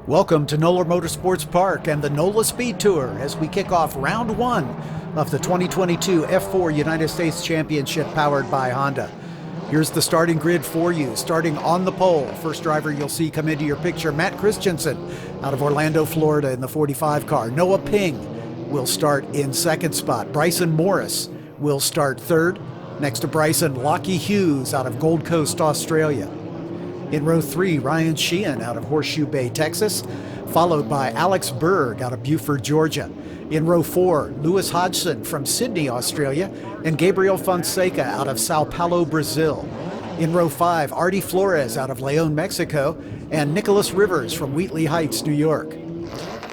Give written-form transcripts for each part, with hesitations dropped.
Welcome to NOLA Motorsports Park and the NOLA Speed Tour as we kick off round one of the 2022 F4 United States Championship powered by Honda. Here's the starting grid for you. Starting on the pole, first driver you'll see come into your picture, Matt Christensen out of Orlando, Florida in the 45 car. Noah Ping will start in second spot. Bryson Morris will start third. Next to Bryson, Lochie Hughes out of Gold Coast, Australia. In row 3, Ryan Shehan out of Horseshoe Bay, Texas, followed by Alex Berg out of Buford, Georgia. In row 4, Lewis Hodgson from Sydney, Australia, and Gabriel Fonseca out of Sao Paulo, Brazil. In row 5, Artie Flores out of León, Mexico, and Nicholas Rivers from Wheatley Heights, New York.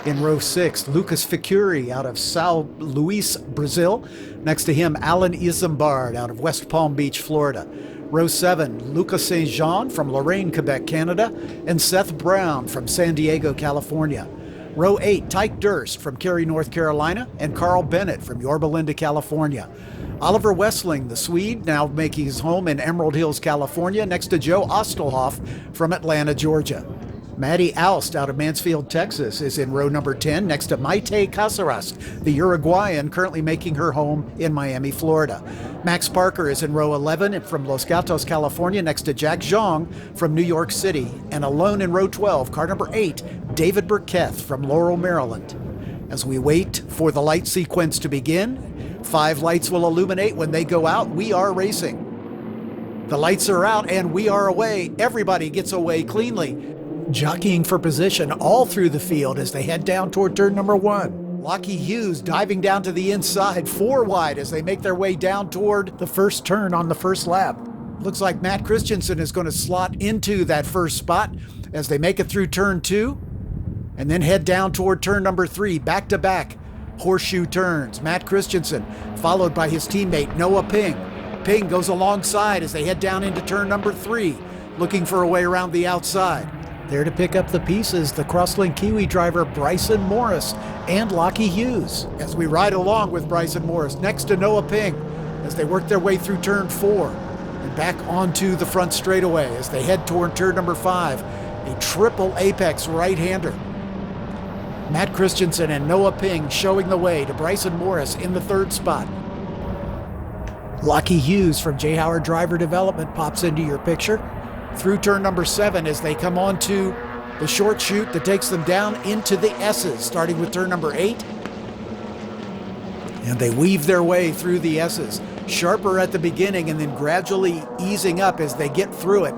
In row 6, Lucas Fecury out of São Luís, Brazil. Next to him, Alan Isambard out of West Palm Beach, Florida. Row 7, Louka St-Jean from Lorraine, Quebec, Canada, and Seth Brown from San Diego, California. Row 8, Tyke Durst from Cary, North Carolina, and Carl Bennett from Yorba Linda, California. Oliver Westling, the Swede, now making his home in Emerald Hills, California, next to Joe Ostholthoff from Atlanta, Georgia. Maddie Aust out of Mansfield, Texas is in row number 10 next to Maite Cáceres, the Uruguayan currently making her home in Miami, Florida. Max Parker is in row 11 from Los Gatos, California next to Zheng from New York City. And alone in row 12, car number 8, David Burketh from Laurel, Maryland. As we wait for the light sequence to begin, 5 lights will illuminate. When they go out, we are racing. The lights are out and we are away. Everybody gets away cleanly. Jockeying for position all through the field as they head down toward turn number 1. Lochie Hughes diving down to the inside, 4 wide as they make their way down toward the first turn on the first lap. Looks like Matt Christensen is going to slot into that first spot as they make it through turn 2 and then head down toward turn number 3, back-to-back horseshoe turns. Matt Christensen followed by his teammate Noah Ping. Ping goes alongside as they head down into turn number 3, looking for a way around the outside. There to pick up the pieces, the Crosslink Kiwi driver Bryson Morris and Lochie Hughes. As we ride along with Bryson Morris next to Noah Ping as they work their way through turn 4 and back onto the front straightaway as they head toward turn number 5, a triple apex right-hander. Matt Christensen and Noah Ping showing the way to Bryson Morris in the 3rd spot. Lochie Hughes from J. Howard Driver Development pops into your picture through turn number 7 as they come on to the short chute that takes them down into the S's, starting with turn number 8. And they weave their way through the S's, sharper at the beginning and then gradually easing up as they get through it,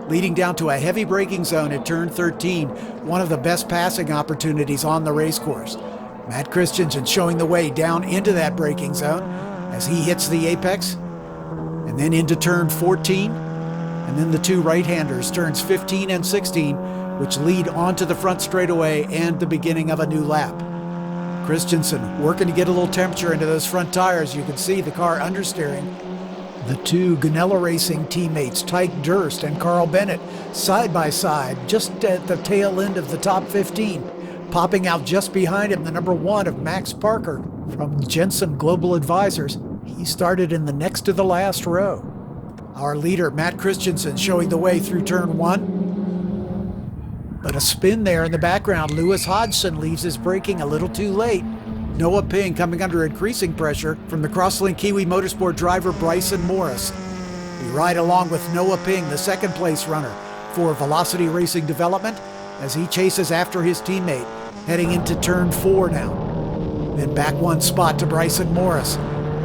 leading down to a heavy braking zone at turn 13, one of the best passing opportunities on the racecourse. Matt Christensen showing the way down into that braking zone as he hits the apex, and then into turn 14. And then the 2 right-handers, turns 15 and 16, which lead onto the front straightaway and the beginning of a new lap. Christensen working to get a little temperature into those front tires. You can see the car understeering. The 2 Ganella Racing teammates, Tyke Durst and Carl Bennett, side by side, just at the tail end of the top 15. Popping out just behind him, the number 1 of Max Parker from Jensen Global Advisors. He started in the next to the last row. Our leader, Matt Christensen, showing the way through turn 1. But a spin there in the background. Lewis Hodgson leaves his braking a little too late. Noah Ping coming under increasing pressure from the Crosslink Kiwi Motorsport driver Bryson Morris. We ride along with Noah Ping, the 2nd place runner for Velocity Racing Development, as he chases after his teammate, heading into turn 4 now. Then back 1 spot to Bryson Morris,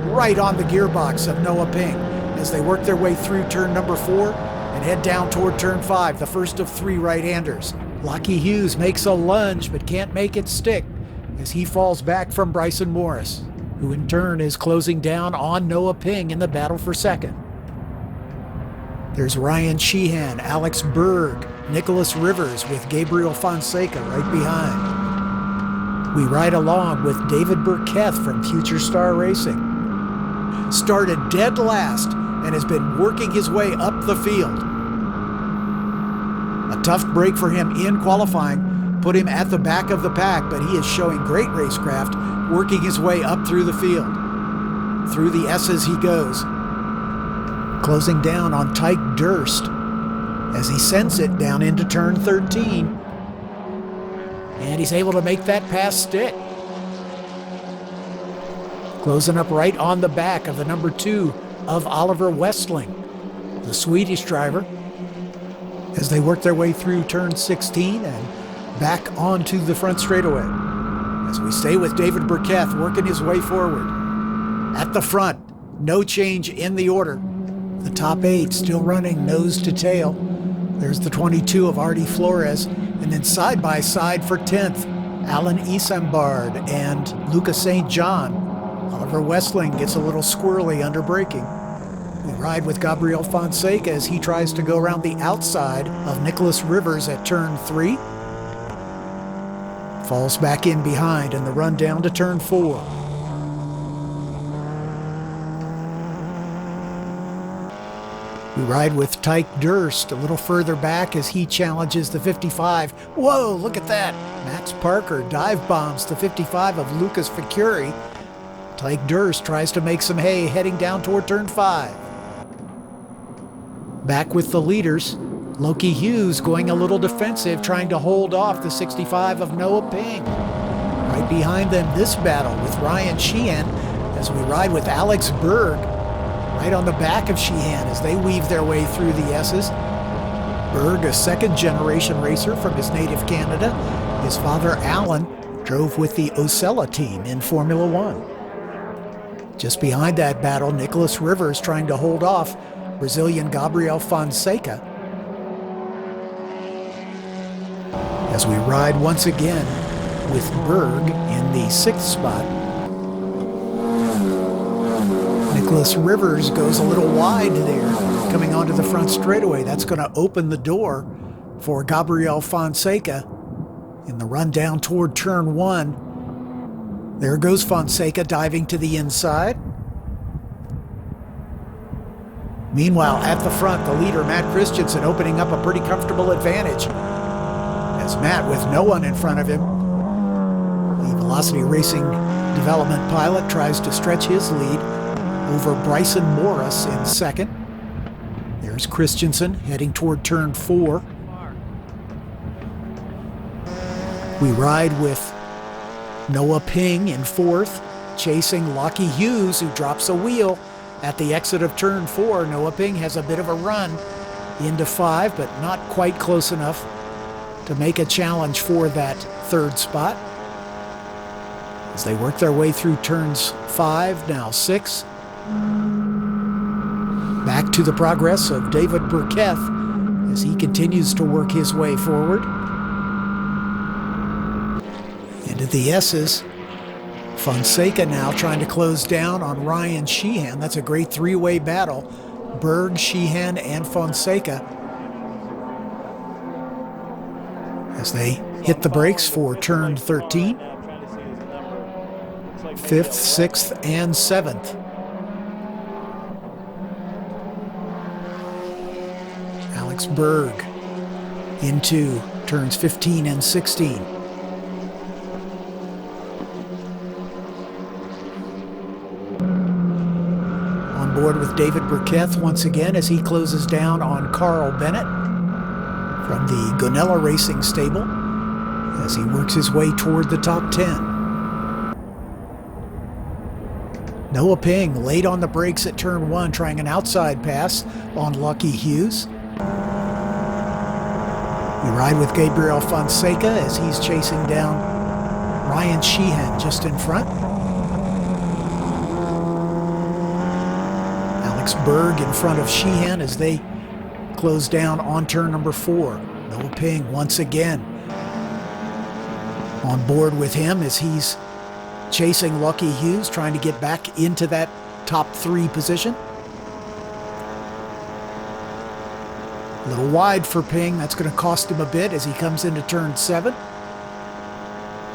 right on the gearbox of Noah Ping, as they work their way through turn number 4 and head down toward turn 5, the first of 3 right-handers. Lochie Hughes makes a lunge but can't make it stick as he falls back from Bryson Morris, who in turn is closing down on Noah Ping in the battle for 2nd. There's Ryan Shehan, Alex Berg, Nicholas Rivers with Gabriel Fonseca right behind. We ride along with David Burketh from Future Star Racing. Started dead last and has been working his way up the field. A tough break for him in qualifying put him at the back of the pack, but he is showing great racecraft, working his way up through the field. Through the S's he goes, closing down on Tyke Durst as he sends it down into turn 13. And he's able to make that pass stick. Closing up right on the back of the number 2 of Oliver Westling, the Swedish driver, as they work their way through turn 16 and back onto the front straightaway. As we stay with David Burketh working his way forward. At the front, no change in the order. The top 8 still running nose to tail. There's the 22 of Artie Flores, and then side by side for 10th, Alan Isambard and Louka St-Jean. Oliver Westling gets a little squirrely under braking. We ride with Gabriel Fonseca as he tries to go around the outside of Nicholas Rivers at turn 3. Falls back in behind in the run down to turn 4. We ride with Tyke Durst a little further back as he challenges the 55. Whoa, look at that. Max Parker dive bombs the 55 of Lucas Fecury. Tyke Durst tries to make some hay heading down toward turn 5. Back with the leaders, Lochie Hughes going a little defensive, trying to hold off the 65 of Noah Ping. Right behind them, this battle with Ryan Shehan as we ride with Alex Berg right on the back of Shehan as they weave their way through the S's. Berg, a second-generation racer from his native Canada. His father, Alan, drove with the Osella team in Formula One. Just behind that battle, Nicholas Rivers trying to hold off Brazilian Gabriel Fonseca. As we ride once again with Berg in the 6th spot. Nicholas Rivers goes a little wide there, coming onto the front straightaway. That's going to open the door for Gabriel Fonseca in the run down toward turn 1. There goes Fonseca diving to the inside. Meanwhile, at the front, the leader, Matt Christensen, opening up a pretty comfortable advantage. As Matt, with no one in front of him, the Velocity Racing development pilot tries to stretch his lead over Bryson Morris in 2nd. There's Christensen heading toward turn 4. We ride with Noah Ping in 4th, chasing Lochie Hughes, who drops a wheel at the exit of turn 4. Noah Ping has a bit of a run into 5, but not quite close enough to make a challenge for that 3rd spot. As they work their way through turns 5, now 6. Back to the progress of David Burketh as he continues to work his way forward. Into the S's. Fonseca now trying to close down on Ryan Shehan. That's a great 3-way battle. Berg, Shehan, and Fonseca as they hit the brakes for turn 13. 5th, 6th, and 7th. Alex Berg into turns 15 and 16. On board with David Burketh once again as he closes down on Carl Bennett from the Gonella Racing stable as he works his way toward the top 10. Noah Ping late on the brakes at turn 1, trying an outside pass on Lochie Hughes. We ride with Gabriel Fonseca as he's chasing down Ryan Shehan just in front. Alex Berg in front of Shehan as they close down on turn number 4. Noah Ping once again on board with him as he's chasing Lochie Hughes, trying to get back into that top 3 position. A little wide for Ping. That's going to cost him a bit as he comes into turn 7,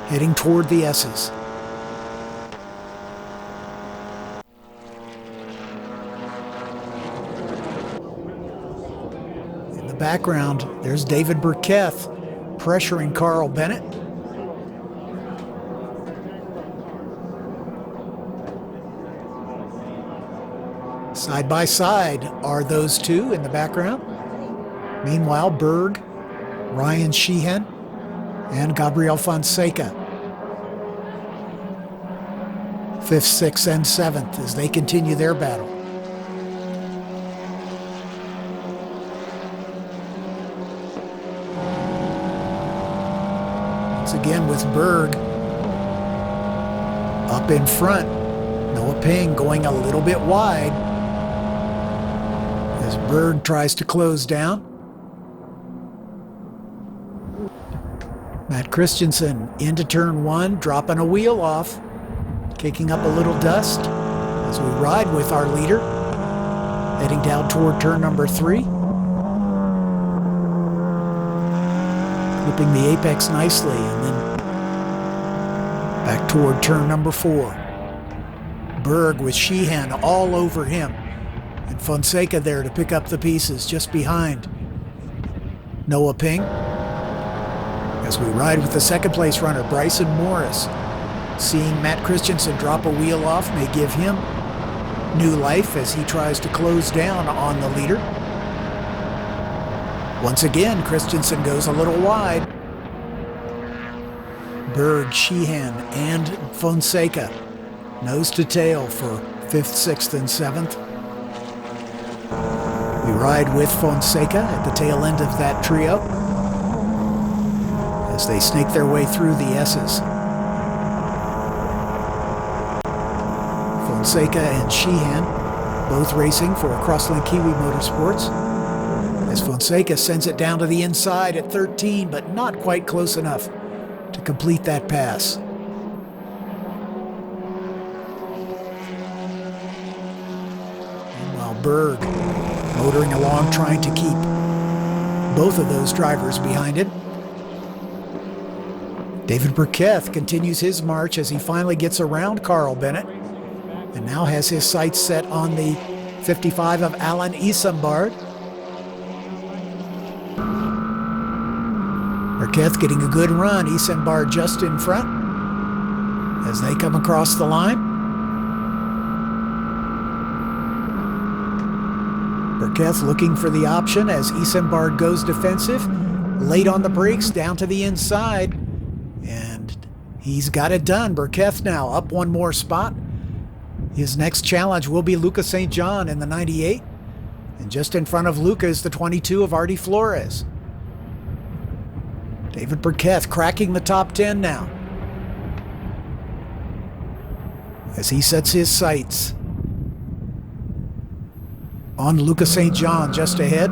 heading toward the S's. In the background, there's David Burketh pressuring Carl Bennett. Side by side are those two in the background. Meanwhile, Berg, Ryan Shehan, and Gabriel Fonseca. 5th, 6th, and 7th as they continue their battle. Once again with Berg up in front. Noah Ping going a little bit wide as Berg tries to close down. Matt Christensen into turn 1, dropping a wheel off, kicking up a little dust as we ride with our leader, heading down toward turn number 3. Clipping the apex nicely and then back toward turn number 4. Berg with Shehan all over him, and Fonseca there to pick up the pieces just behind Noah Ping. As we ride with the second place runner, Bryson Morris. Seeing Matt Christensen drop a wheel off may give him new life as he tries to close down on the leader. Once again, Christensen goes a little wide. Berg, Shehan, and Fonseca nose to tail for 5th, 6th, and 7th. We ride with Fonseca at the tail end of that trio as they snake their way through the S's. Fonseca and Shehan both racing for Crosslink Kiwi Motorsports as Fonseca sends it down to the inside at 13, but not quite close enough to complete that pass. Meanwhile, Berg motoring along, trying to keep both of those drivers behind him. David Burketh continues his march as he finally gets around Carl Bennett and now has his sights set on the 55 of Alan Isambard. Burketh getting a good run, Isambard just in front as they come across the line. Burketh looking for the option as Isambard goes defensive, late on the brakes, down to the inside, and he's got it done. Burketh now up one more spot. His next challenge will be Louka St-Jean in the 98, and just in front of Louka is the 22 of Artie Flores. David Burketh cracking the top 10 now as he sets his sights on Louka St-Jean just ahead.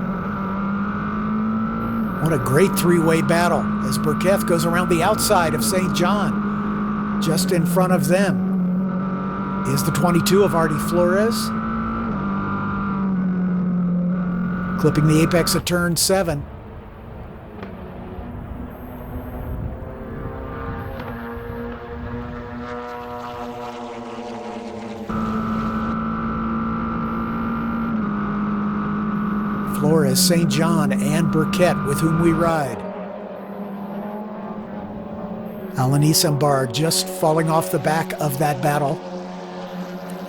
What a great three-way battle as Burketh goes around the outside of St-Jean. Just in front of them is the 22 of Artie Flores. Clipping the apex at turn 7. Flores, St-Jean, and Burketh with whom we ride. Alan Isambard just falling off the back of that battle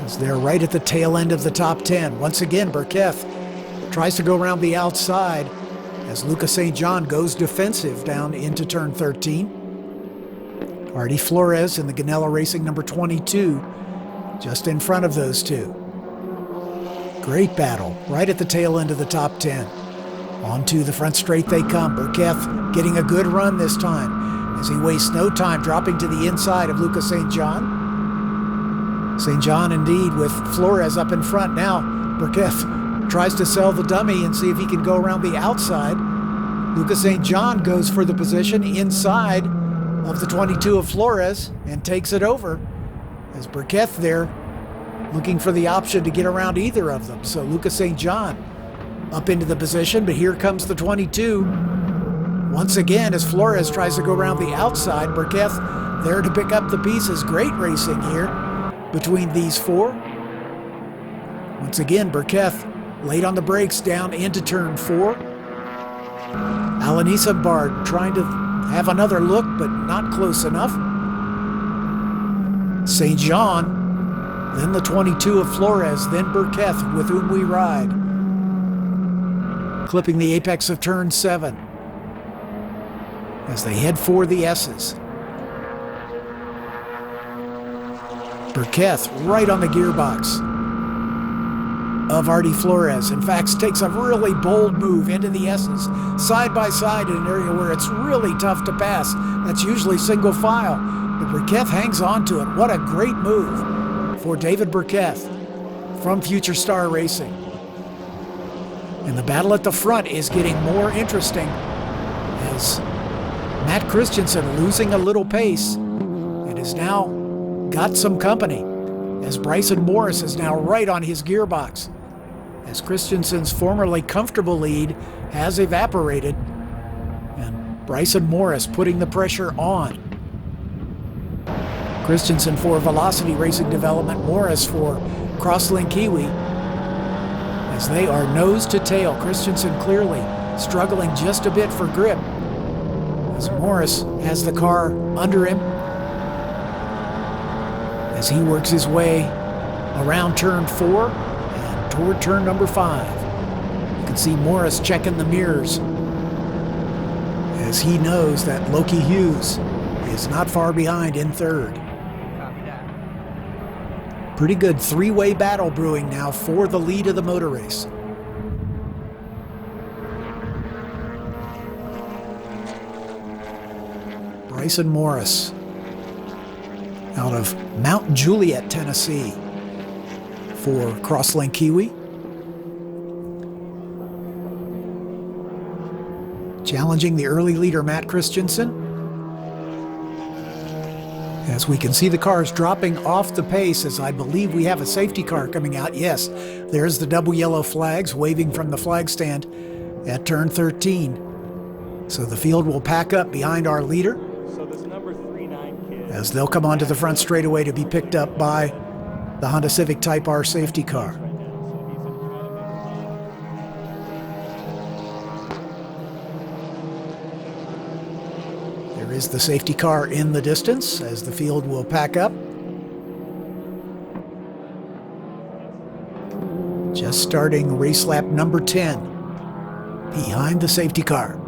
as they're right at the tail end of the top 10. Once again, Burketh tries to go around the outside as Louka St-Jean goes defensive down into turn 13. Artie Flores in the Ganella Racing number 22 just in front of those two. Great battle right at the tail end of the top 10. Onto the front straight they come. Burketh getting a good run this time as he wastes no time dropping to the inside of Louka St-Jean. St-Jean indeed with Flores up in front now. Burketh tries to sell the dummy and see if he can go around the outside. Louka St-Jean goes for the position inside of the 22 of Flores and takes it over as Burketh there looking for the option to get around either of them. So Louka St-Jean up into the position, but here comes the 22. Once again, as Flores tries to go around the outside, Burketh there to pick up the pieces. Great racing here between these four. Once again, Burketh late on the brakes down into turn 4. Alan Isambard trying to have another look, but not close enough. St-Jean, then the 22 of Flores, then Burketh with whom we ride. Clipping the apex of turn 7. as they head for the S's. Burketh right on the gearbox of Artie Flores. In fact, takes a really bold move into the S's, side by side in an area where it's really tough to pass. That's usually single file, but Burketh hangs on to it. What a great move for David Burketh from Future Star Racing. And the battle at the front is getting more interesting as Matt Christensen losing a little pace and has now got some company as Bryson Morris is now right on his gearbox, as Christensen's formerly comfortable lead has evaporated, and Bryson Morris putting the pressure on. Christensen for Velocity Racing Development, Morris for Crosslink Kiwi, as they are nose to tail. Christensen clearly struggling just a bit for grip, as Morris has the car under him as he works his way around turn 4 and toward turn number 5. You can see Morris checking the mirrors as he knows that Lochie Hughes is not far behind in third. Pretty good three-way battle brewing now for the lead of the motor race. Bryson Morris out of Mount Juliet, Tennessee for Crosslink Kiwi. Challenging the early leader, Matt Christensen. As we can see the cars dropping off the pace, as I believe we have a safety car coming out. Yes, there's the double yellow flags waving from the flag stand at turn 13. So the field will pack up behind our leader, as they'll come onto the front straightaway to be picked up by the Honda Civic Type R safety car. There is the safety car in the distance as the field will pack up. Just starting race lap number 10 behind the safety car.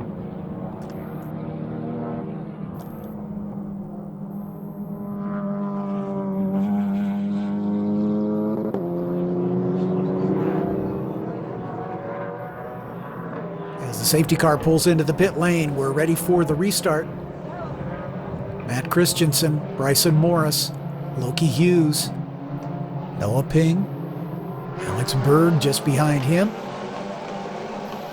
The safety car pulls into the pit lane. We're ready for the restart. Matt Christensen, Bryson Morris, Lochie Hughes, Noah Ping, Alex Berg just behind him,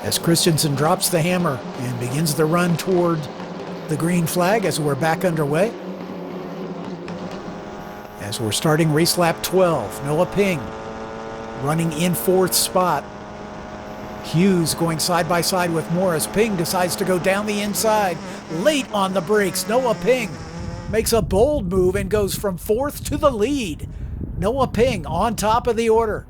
as Christensen drops the hammer and begins the run toward the green flag as we're back underway. As we're starting race lap 12, Noah Ping running in 4th spot. Hughes going side by side with Morris. Ping decides to go down the inside, late on the brakes. Noah Ping makes a bold move and goes from 4th to the lead. Noah Ping on top of the order.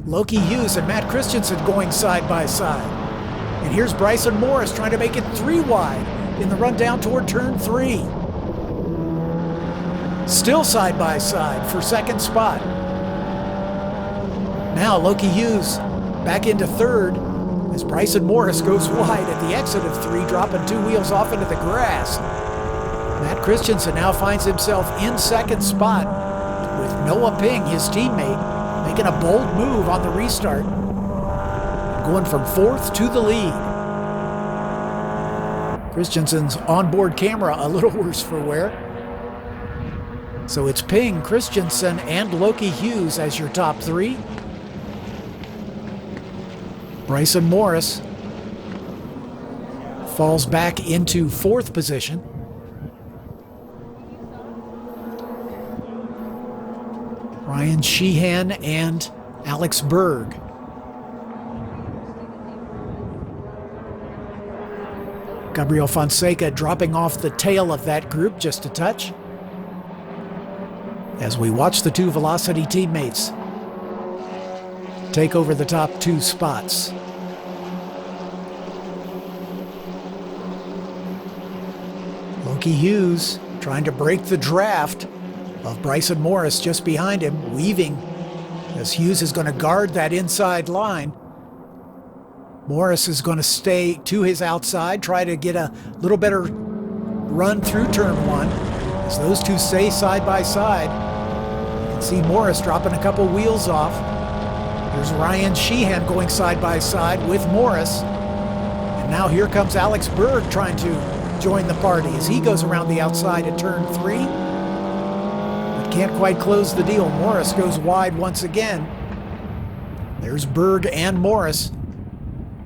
Lochie Hughes and Matt Christensen going side by side. And here's Bryson Morris trying to make it 3 wide in the run down toward turn 3. Still side by side for 2nd spot. Now Lochie Hughes back into 3rd as Bryson Morris goes wide at the exit of 3, dropping 2 wheels off into the grass. Matt Christensen now finds himself in 2nd spot with Noah Ping, his teammate, making a bold move on the restart, going from 4th to the lead. Christensen's onboard camera a little worse for wear. So it's Ping, Christensen, and Lochie Hughes as your top 3. Bryson Morris falls back into 4th position. Ryan Shehan and Alex Berg. Gabriel Fonseca dropping off the tail of that group just a touch, as we watch the 2 Velocity teammates take over the top 2 spots. Lochie Hughes trying to break the draft of Bryson Morris just behind him, weaving as Hughes is going to guard that inside line. Morris is going to stay to his outside, try to get a little better run through turn one. As those two stay side by side, you can see Morris dropping a couple wheels off. Here's Ryan Shehan going side by side with Morris. And now here comes Alex Berg trying to join the party as he goes around the outside at turn 3. But can't quite close the deal. Morris goes wide once again. There's Berg and Morris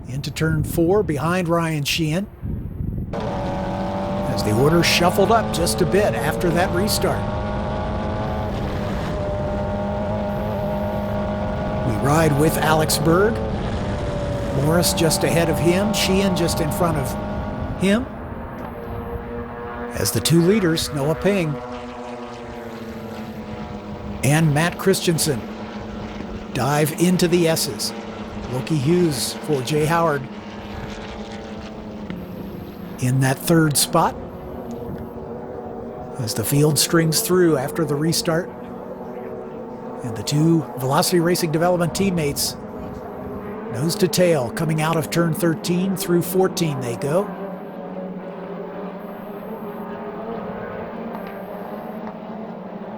into turn 4 behind Ryan Shehan, as the order shuffled up just a bit after that restart. We ride with Alex Berg. Morris just ahead of him, Shehan just in front of him. As the two leaders, Noah Ping and Matt Christensen, dive into the S's. Lochie Hughes for Jay Howard in that third spot as the field strings through after the restart. And the two Velocity Racing Development teammates, nose to tail, coming out of turn 13 through 14 they go.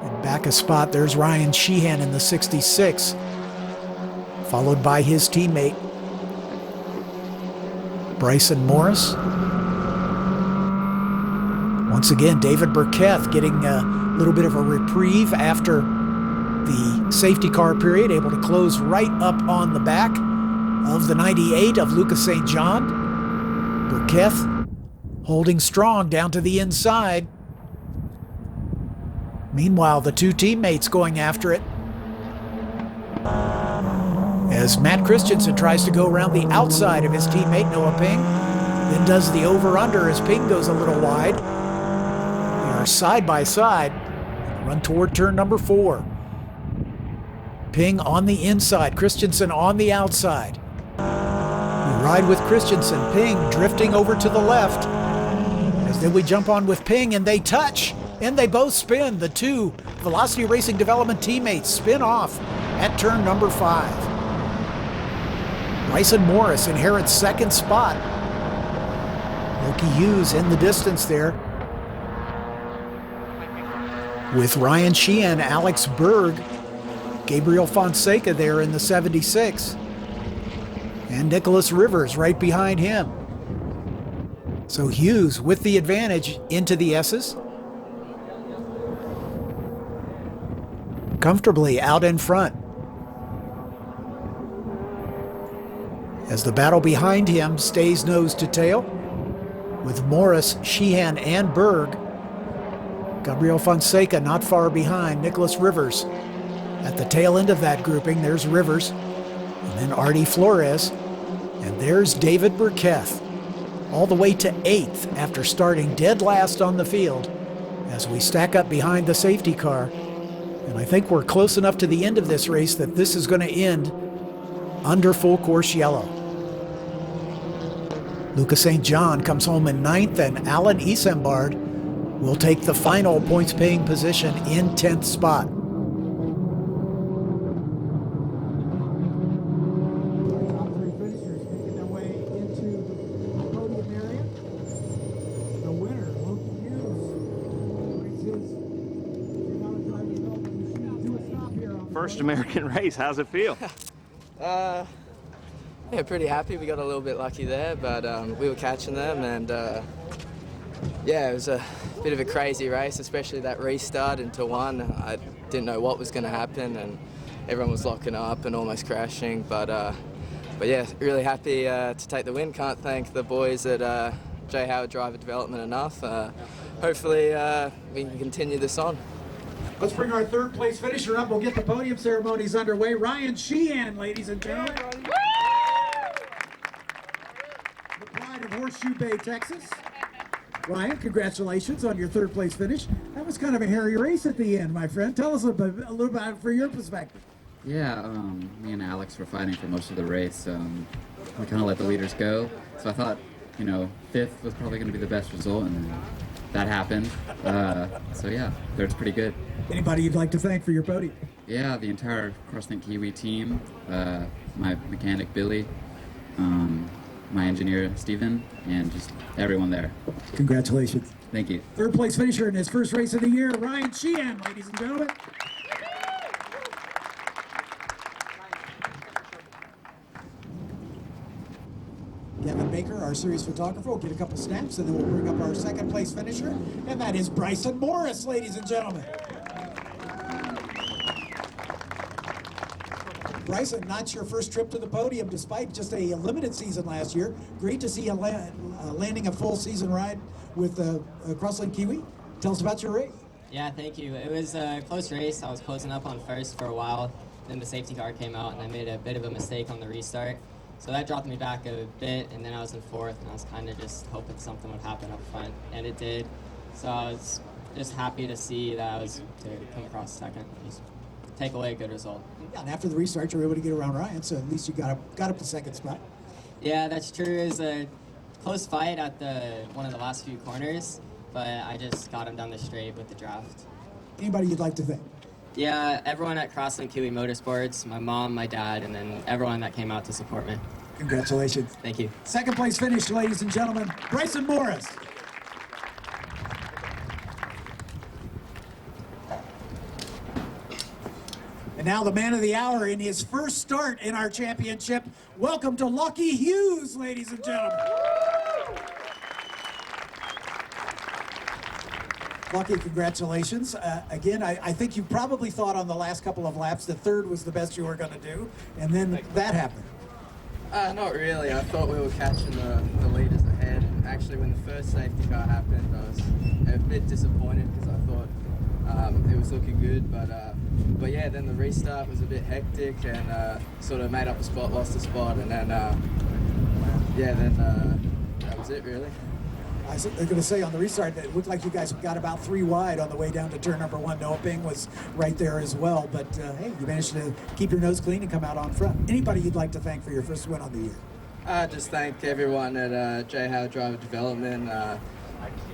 And back a spot, there's Ryan Shehan in the 66. Followed by his teammate, Bryson Morris. Once again, David Burketh getting a little bit of a reprieve after the safety car period, able to close right up on the back of the 98 of Louka St-Jean. Burketh holding strong down to the inside. Meanwhile, the two teammates going after it, as Matt Christensen tries to go around the outside of his teammate Noah Ping, then does the over-under as Ping goes a little wide. They are side by side, run toward turn number 4. Ping on the inside, Christensen on the outside. We ride with Christensen, Ping drifting over to the left, as then we jump on with Ping and they touch, and they both spin. The two Velocity Racing Development teammates spin off at turn number 5. Bryson Morris inherits second spot. Lochie Hughes in the distance there, with Ryan Shehan, Alex Berg, Gabriel Fonseca there in the 76, and Nicholas Rivers right behind him. So Hughes with the advantage into the S's, comfortably out in front. As the battle behind him stays nose to tail, with Morris, Shehan, and Berg. Gabriel Fonseca not far behind, Nicholas Rivers at the tail end of that grouping. There's Rivers, and then Artie Flores, and there's David Burketh, all the way to 8th after starting dead last on the field as we stack up behind the safety car. And I think we're close enough to the end of this race that this is going to end under full course yellow. Louka St-Jean comes home in 9th, and Alan Isambard will take the final points-paying position in 10th spot. Top 3 finishers making their way into the podium area. The winner, Lochie Hughes, brings his drive development machine to a stop here on the First American race, how's it feel? Yeah, pretty happy. We got a little bit lucky there, but we were catching them, and yeah, it was a bit of a crazy race, especially that restart into 1. I didn't know what was going to happen, and everyone was locking up and almost crashing, but yeah, really happy to take the win. Can't thank the boys at Jay Howard Driver Development enough. Hopefully we can continue this on. Let's bring our 3rd place finisher up. We'll get the podium ceremonies underway. Ryan Shehan, ladies and gentlemen. The pride of Horseshoe Bay, Texas. Ryan, congratulations on your 3rd place finish. That was kind of a hairy race at the end, my friend. Tell us a little about it from your perspective. Yeah, me and Alex were fighting for most of the race. We kind of let the leaders go. So I thought, 5th was probably going to be the best result, and that happened. So yeah, that's pretty good. Anybody you'd like to thank for your podium? Yeah, the entire CrossLink Kiwi team, my mechanic Billy, my engineer, Stephen, and just everyone there. Congratulations. Thank you. Third place finisher in his first race of the year, Ryan Shehan, ladies and gentlemen. Kevin Baker, our series photographer, will get a couple snaps, and then we'll bring up our second place finisher, and that is Bryson Morris, ladies and gentlemen. Bryson, not your first trip to the podium, despite just a limited season last year. Great to see you landing a full season ride with Crosslink Kiwi. Tell us about your race. Yeah, thank you. It was a close race. I was closing up on first for a while. Then the safety car came out, and I made a bit of a mistake on the restart. So that dropped me back a bit, and then I was in fourth, and I was kind of just hoping something would happen up front, and it did. So I was just happy to see that I was to come across second, just take away a good result. Yeah, and after the restart, you were able to get around Ryan, so at least you got up to second spot. Yeah, that's true. It was a close fight at one of the last few corners, but I just got him down the straight with the draft. Anybody you'd like to thank? Yeah, everyone at Crosslink Kiwi Motorsports, my mom, my dad, and then everyone that came out to support me. Congratulations. Thank you. Second place finish, ladies and gentlemen, Bryson Morris. And now the man of the hour in his first start in our championship. Welcome to Lochie Hughes, ladies and gentlemen. Lochie, congratulations. Again, I think you probably thought on the last couple of laps that third was the best you were going to do, and then that happened. Not really. I thought we were catching the leaders ahead. Actually, when the first safety car happened, I was a bit disappointed because I thought it was looking good. But yeah, then the restart was a bit hectic and sort of made up a spot, lost a spot, and then that was it really. I was going to say on the restart that it looked like you guys got about 3 wide on the way down to turn number 1. Noah Bing was right there as well, but hey, you managed to keep your nose clean and come out on front. Anybody you'd like to thank for your first win on the year? Just thank everyone at Shehan Driver Development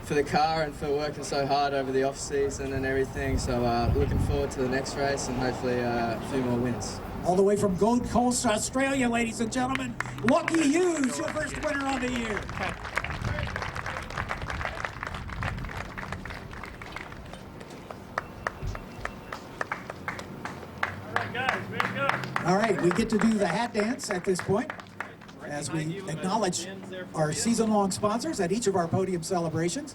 for the car and for working so hard over the off season and everything. So looking forward to the next race and hopefully a few more wins. All the way from Gold Coast, Australia, ladies and gentlemen, Lochie Hughes, your first winner on the year. All right, we get to do the hat dance at this point as we acknowledge our season-long sponsors at each of our podium celebrations.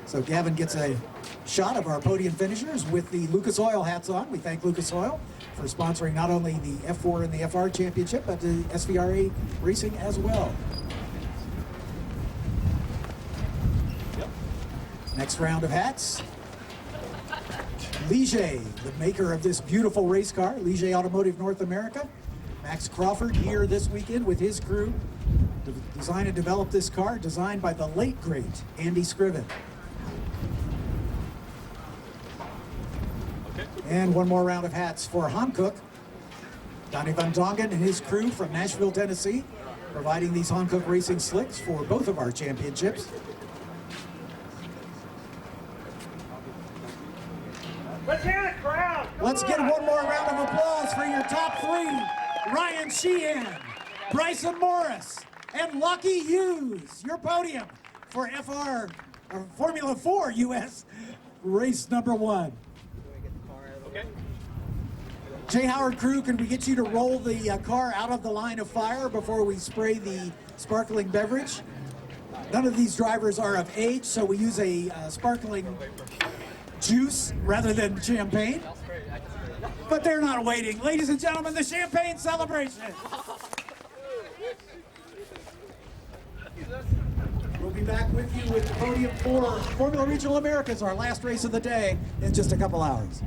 So Gavin gets a shot of our podium finishers with the Lucas Oil hats on. We thank Lucas Oil for sponsoring not only the F4 and the FR championship, but the SVRA racing as well. Next round of hats. Ligier, the maker of this beautiful race car, Ligier Automotive North America. Max Crawford here this weekend with his crew to design and develop this car, designed by the late great Andy Scriven. Okay. And one more round of hats for Hankook. Donnie Van Dongen and his crew from Nashville, Tennessee, providing these Hankook racing slicks for both of our championships. Let's hear the crowd. Let's get one more round of applause for your top 3. Ryan Shehan, Bryson Morris, and Lochie Hughes, your podium for Formula 4 U.S. race number 1. Okay. Jay Howard crew, can we get you to roll the car out of the line of fire before we spray the sparkling beverage? None of these drivers are of age, so we use a sparkling juice rather than champagne. But they're not waiting. Ladies and gentlemen, the champagne celebration. We'll be back with you with the podium for Formula Regional Americas, our last race of the day, in just a couple hours.